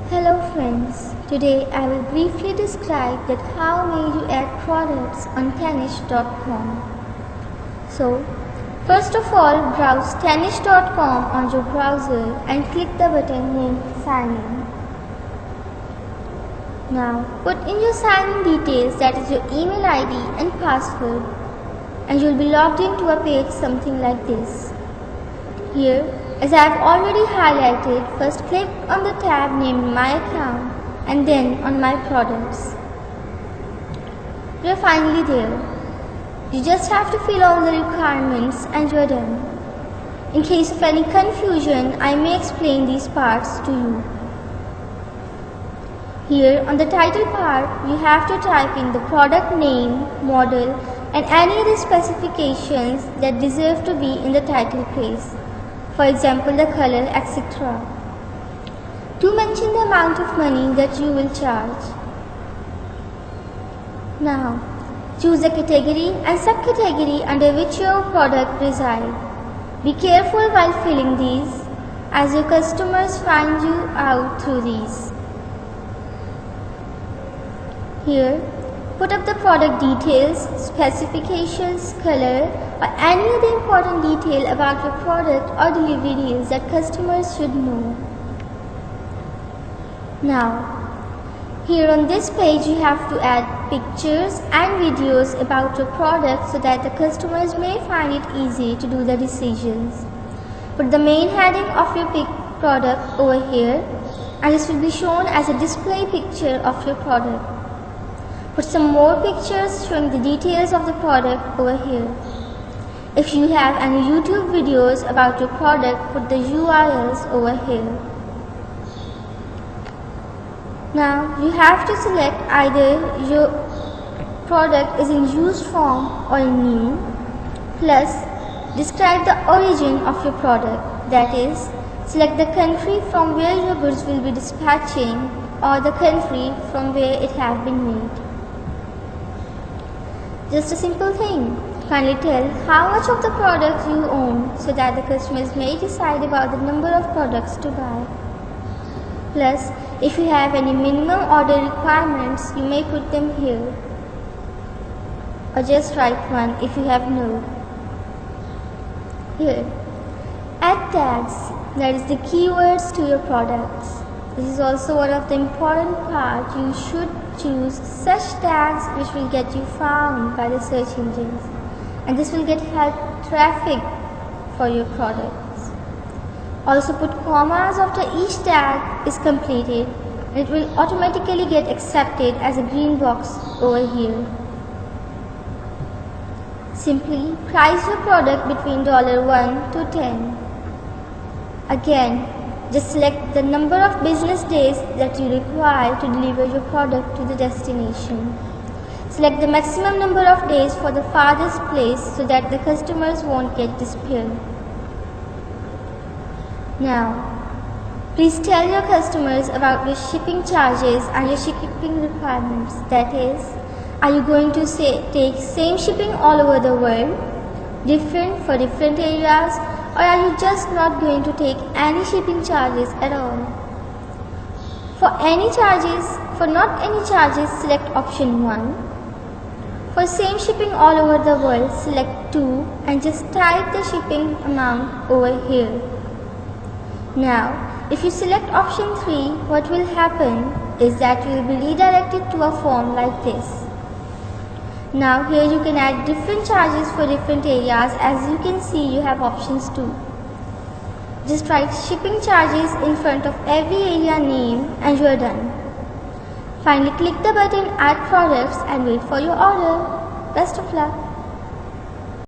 Hello friends, today I will briefly describe that how may you add products on Tanish.com. So, first of all, browse Tanish.com on your browser and click the button named Sign In. Now, put in your sign-in details, that is your email ID and password, and you will be logged into a page something like this. Here, as I have already highlighted, first click on the tab named My Account and then on My Products. You are finally there. You just have to fill all the requirements and you are done. In case of any confusion, I may explain these parts to you. Here on the title part, you have to type in the product name, model and any other specifications that deserve to be in the title place. For example, the color, etc. To mention the amount of money that you will charge. Now, choose a category and subcategory under which your product resides. Be careful while filling these, as your customers find you out through these. Here, put up the product details, specifications, color, or any other important detail about your product or delivery deals that customers should know. Now, here on this page you have to add pictures and videos about your product so that the customers may find it easy to do the decisions. Put the main heading of your product over here, and this will be shown as a display picture of your product. Put some more pictures showing the details of the product over here. If you have any YouTube videos about your product, put the URLs over here. Now you have to select either your product is in used form or in new, plus describe the origin of your product, that is, select the country from where your goods will be dispatching or the country from where it has been made. Just a simple thing. Kindly tell how much of the product you own so that the customers may decide about the number of products to buy. Plus, if you have any minimum order requirements, you may put them here. Or just write one if you have no. Here, add tags, that is the keywords to your products. This is also one of the important parts. You should choose such tags which will get you found by the search engines, and this will get help traffic for your products. Also put commas after each tag is completed, and it will automatically get accepted as a green box over here. Simply price your product between $1 to $10. Again, just select the number of business days that you require to deliver your product to the destination. Select the maximum number of days for the farthest place so that the customers won't get despaired. Now, please tell your customers about your shipping charges and your shipping requirements. That is, are you going to take same shipping all over the world, different for different areas, or are you just not going to take any shipping charges at all? For not any charges, select option 1. For same shipping all over the world, select 2 and just type the shipping amount over here. Now, if you select option 3, what will happen is that you will be redirected to a form like this. Now here you can add different charges for different areas. As you can see, you have options too. Just write shipping charges in front of every area name and you are done. Finally click the button Add Products and wait for your order. Best of luck.